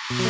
प्रभु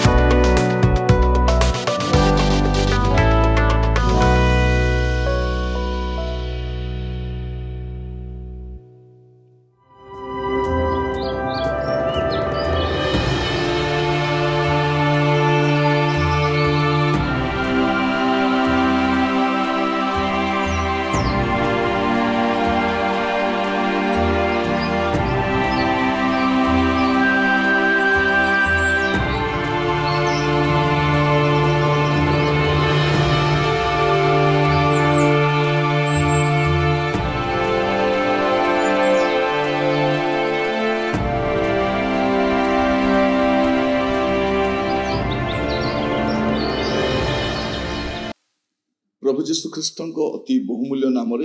जीशु ख्रीस्ट अति बहुमूल्य नाम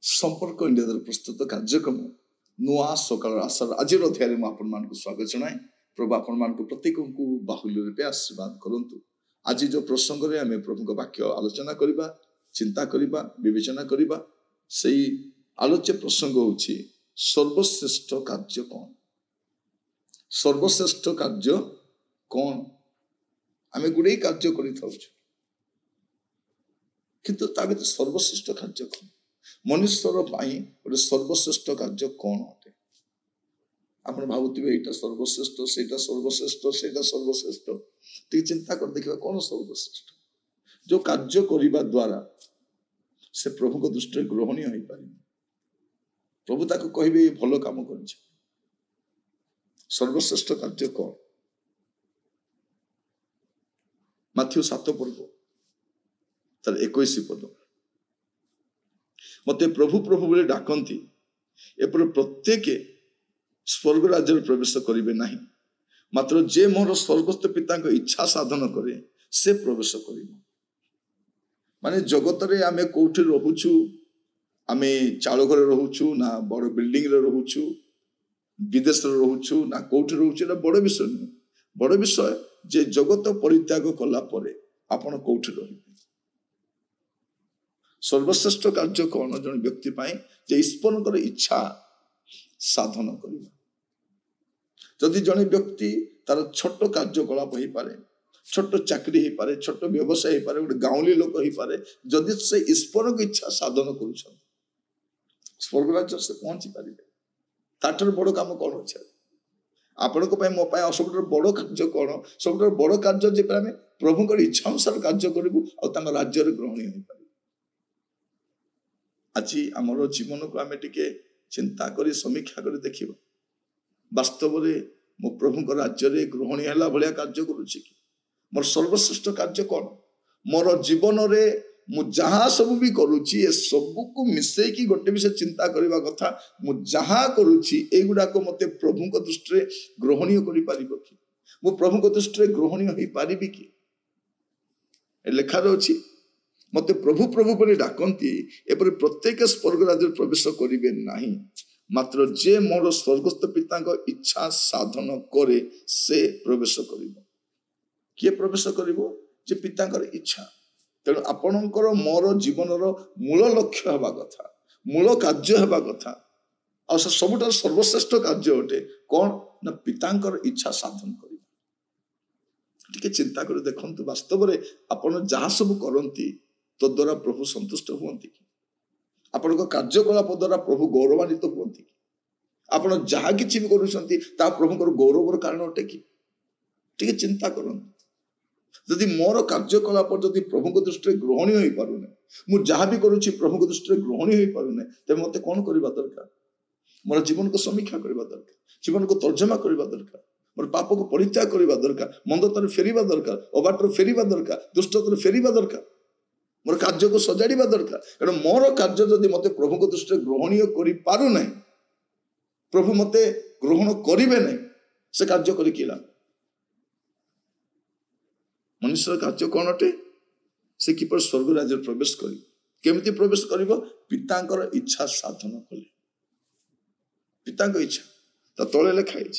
संपर्क इंडिया प्रस्तुत कार्यक्रम नुआ सकाल आशार आज अध्याय में आपण स्वागत जनाए। प्रभु आपण प्रत्येक को बाहुल्य रूपे आशीर्वाद करंतु। आज जो प्रसंग में आम प्रभु वाक्य आलोचना करवा, चिंता करवा, विवेचना करवा, से आलोच्य प्रसंग होछि सर्वश्रेष्ठ कार्य कौन। सर्वश्रेष्ठ कार्य कौन? आम गुड़े कार्य कर किंतु सर्वश्रेष्ठ कार्य कौन? मनुष्यर गोटे सर्वश्रेष्ठ कार्य कौन अटे? आप भावुवे यहाँ सर्वश्रेष्ठ, सेटा सर्वश्रेष्ठ, सेटा सर्वश्रेष्ठ। टी चिंता कर देखा कौन सर्वश्रेष्ठ? जो कार्य करने द्वारा से प्रभु को दृष्टि ग्रहणीय हो पारे। प्रभु ताको कहे भल काम कर। सर्वश्रेष्ठ कार्य कौन? माथ्यू 7 पर्व तार 21 पद, मते प्रभु प्रभु बोले डाकती एपर प्रत्येक स्वर्ग राज्य प्रवेश करेंगे नहीं, मात्र जे मोर स्वर्गस्थ पिता इच्छा साधन करे से प्रवेश कर। माने जगत रे आमे कोठी रहूछु, आमे चाल घर रहूछु ना बड़ बिल्डिंग रे रहूछु, विदेश रे रहूछु ना कोठी रहूछु, एटा बड़ विषय नहीं। बड़ विषय जे जगत परित्याग कला परे आपण कोठी रहिबे। सर्वश्रेष्ठ कार्य कौन? जन व्यक्ति जे ईश्वर इच्छा साधन करवा। जदि जन व्यक्ति तार छोट कार्यकलाप हो पारे, छोट चाकरी हो पारे, छोट व्यवसाय हो पारे, गोटे गाँवली लोक हो पारे, जदि से ईश्वर की इच्छा साधन कर स्वर्ग राज्य से पहुंची पारे, ताठर बड़ काम कौन अच्छे? आपण मो सब बड़ कार्य कौन? सब बड़ कार्य जे प्रभु इच्छा अनुसार कार्य करूँ और राज्य ग्रहणीय हो पारे। आज आमर जीवन को आम टिके चिंता करी समीक्षा कर देखिबा, वास्तव में मो प्रभु राज्य रे ग्रहणीय है भाया कार्य करुच्ची कि? मोर सर्वश्रेष्ठ कार्य कौन? मोर जीवन रे मु जहाँ सब भी करुच्ची ए सबू को मिसई कि गोटे विषय चिंता करबा कथा, मु जहाँ करुच्ची एगुडा को मते प्रभु को दृष्टि ग्रहणीय करि पारिबो कि? मु प्रभु को दृष्टि ग्रहणीय होई पारिबी कि? लेखा अछि मते प्रभु प्रभु बोली डाकती एपरि प्रत्येक स्वर्ग राज्य प्रवेश करेंगे नहीं, मात्र जे मोर स्वर्गस्थ पिता इच्छा साधन करे से प्रवेश कर। किए प्रवेश करिवो? जे पितांकर इच्छा। तेणु आपणकर मोर जीवन मूल लक्ष्य हवा कथा, मूल कार्य हवा कथा, और सबुठ सर्वश्रेष्ठ कार्य अटे कौन ना पितांकर इच्छा साधन कर। टिके चिंता कर देखंतु, वास्तव में आपण जहाँ सब करती तो द्वारा प्रभु संतुष्ट हुअन्ति कि? आपण कार्यकलाप द्वारा प्रभु गौरवान्वित हुअन्ति कि? आपण जहाँ किछि भी करूछन्ति ता प्रभुकर गौरवर कारण अटे कि? टिके चिंता करंतु। यदि मोर कार्यकलाप यदि प्रभु को दृष्टि ग्रहणीय हो पारुने, मु जहाँ भी करूछि प्रभु को दृष्टि ग्रहणीय हो पारुने, तबे मते कोन करबा दरकार? मोर जीवन को समीक्षा करबा दरकार, जीवन को तर्जमा करबा दरकार, मोर पाप को परित्याग करबा दरकार, मंदतर फेरिबा दरकार, अबाटर फेरिबा दरकार, दुष्टतर फेरिबा दरकार, मोर कार्य को सजाड़ा दरकार। कारण मोर कार्य जदि मते प्रभु को दृष्टि ग्रहणीय कर पारु नहीं, प्रभु मते ग्रहण करिवे नहीं, से कार्य करी कि लाभ? मनुष्य कार्य कौन अटे? से किपर स्वर्ग राज्य प्रवेश करी? केमिति प्रवेश करिवो? पितांकर इच्छा साधन कले। पितांकर इच्छा ता तले लिखा है।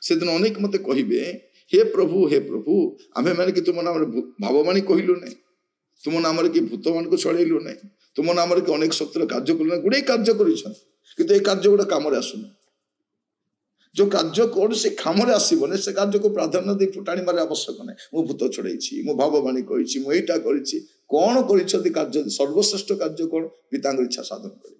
से दिन अनेक मते कहिबे, हे प्रभु आमे माने कि तुम नाम भाववाणी कहिलु नहीं, तुम नाम कि भूत मान को छड़ेलु नहीं, तुम नाम कि अनेक शक्तिर कार्य कलु नहीं, गुड़े कार्य कर कार्य गोटे कम आसुना। जो कार्य कौन से खामरे आसबनी से कार्य को प्राधान्य दे फुटाणी मारे आवश्यक नहीं। मु भूत छड़ाई मु भाववाणी कही मुझा करी कौन कर सर्वश्रेष्ठ कार्य कौन पिता इच्छा साधन कर।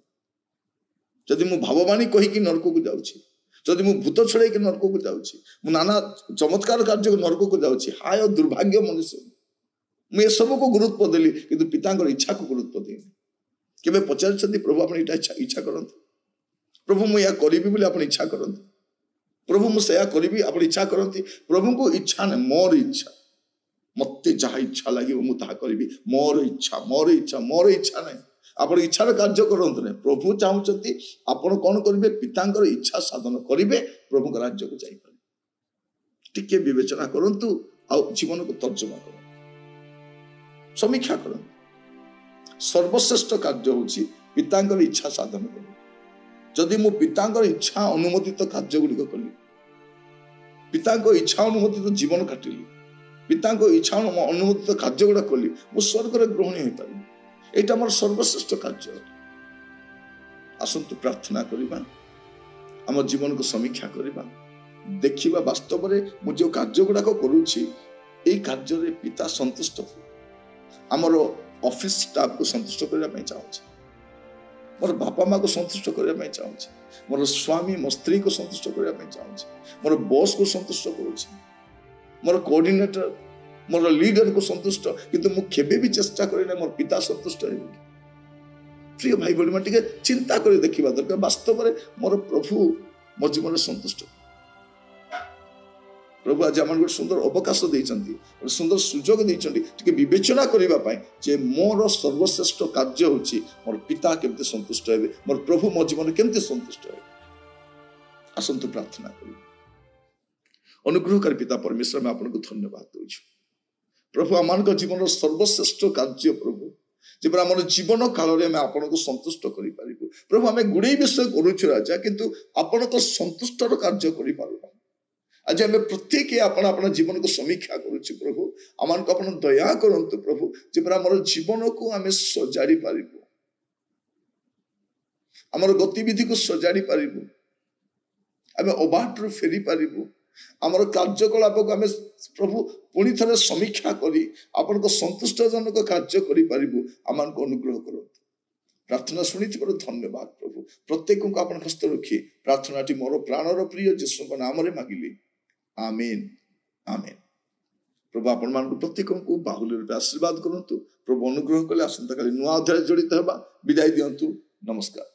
जदि मु भाववाणी कहीकि नरक को जाऊँगी जदि मु भूत छड़ाई नरक को जाऊँगी मु नाना चमत्कार कार्य नरक को जाऊँगी हाय दुर्भाग्य मनुष्य मुझे सब को गुरुत्व देली कि पिता इच्छा को गुरुत्व देनी। केवे पचार प्रभु आप इच्छा करते प्रभु मुझे करी आप इच्छा करते प्रभु मुझे करी आप इच्छा करती प्रभु को इच्छा नहीं मोर इच्छा मत जहाँ इच्छा लगे मुझे करी मोर इच्छा मोर इच्छा मोर इच्छा नहीं आप इच्छार कार्य करते नहीं। प्रभु चाहते आपण कौन करेंगे पिता इच्छा साधन करेंगे प्रभु राज्य को जापर टिके विवेचना करंतु जीवन को तर्जमा कर समीक्षा कर। सर्वश्रेष्ठ कार्य हूँ पिता इच्छा साधन कर। जदि मु पिता इच्छा अनुमोदित कार्य गुड़िक कली पिता इच्छा अनुमोदित जीवन काटिली पिता इच्छा अनुमोदित कार्य गुड़ा कली मु स्वर्ग ग्रहणी हो पारि यहाँ मोर सर्वश्रेष्ठ कार्य। आसतु प्रार्थना करवा आम जीवन को समीक्षा करवा देखा वास्तव में मुझे कार्य गुड़ाक करुच्ची यही कार्य पिता संतुष्ट हो आमर ऑफिस स्टाफ को संतुष्ट करने चाहूँगी मोर बापा माँ को संतुष्ट करने चाहूँगी मोर स्वामी मो स्त्री को संतुष्ट करने चाहूँगी मोर बॉस को संतुष्ट करुच्ची मोर कोऑर्डिनेटर मोर लीडर को संतुष्ट किंतु मु केबे भी चेष्टा करेना मोर पिता संतुष्ट हे। प्रिय भाई बड़ी मैं चिंता कर देखा दरकार वास्तव में मोर प्रभु मो जीवन संतुष्ट। प्रभु आज आम गोटे सुंदर अवकाश देते सुंदर सुजोग देते विवेचना करने जे मोर सर्वश्रेष्ठ कार्य होची मोर पिता केमते संतुष्ट हे मोर प्रभु मो जीवन केमते संतुष्ट हे। आसंतु प्रार्थना कर। अनुग्रहकारी पिता परमेश्वर मैं आपको धन्यवाद दूँ प्रभु आम जीवन सर्वश्रेष्ठ कार्य प्रभु जब आम जीवन काल में आपन को संतुष्ट कर प्रभु आम गुड़े विषय करुचु राजा किंतु आपन तो संतुष्टर कार्य कर आज आम प्रत्येक आपण जीवन को समीक्षा करुचु प्रभु आम को आप दया करंतु प्रभु जब आम जीवन को आम सजाड़ी पारिबु आमर गतिविधि को सजाड़ी पारिबु आम अबाटरू फेरी पारिबु आमर कार्यकलाप को आम प्रभु पुणी थे समीक्षा करी आपण को संतुष्टजनक कार्य करूँ आम को अनुग्रह करूँ। प्रार्थना शुणी धन्यवाद प्रभु प्रत्येक को आप हस्त रखी प्रार्थना मोर प्राणर प्रिय जीशु नाम मागिली आमीन आमीन। प्रभु आपण मान प्रत्येक को बाहुल्य रूप आशीर्वाद करंतु प्रभु अनुग्रह कले आसंता काली नुआ अध्याय जड़ित होगा विदाय दियंतु नमस्कार।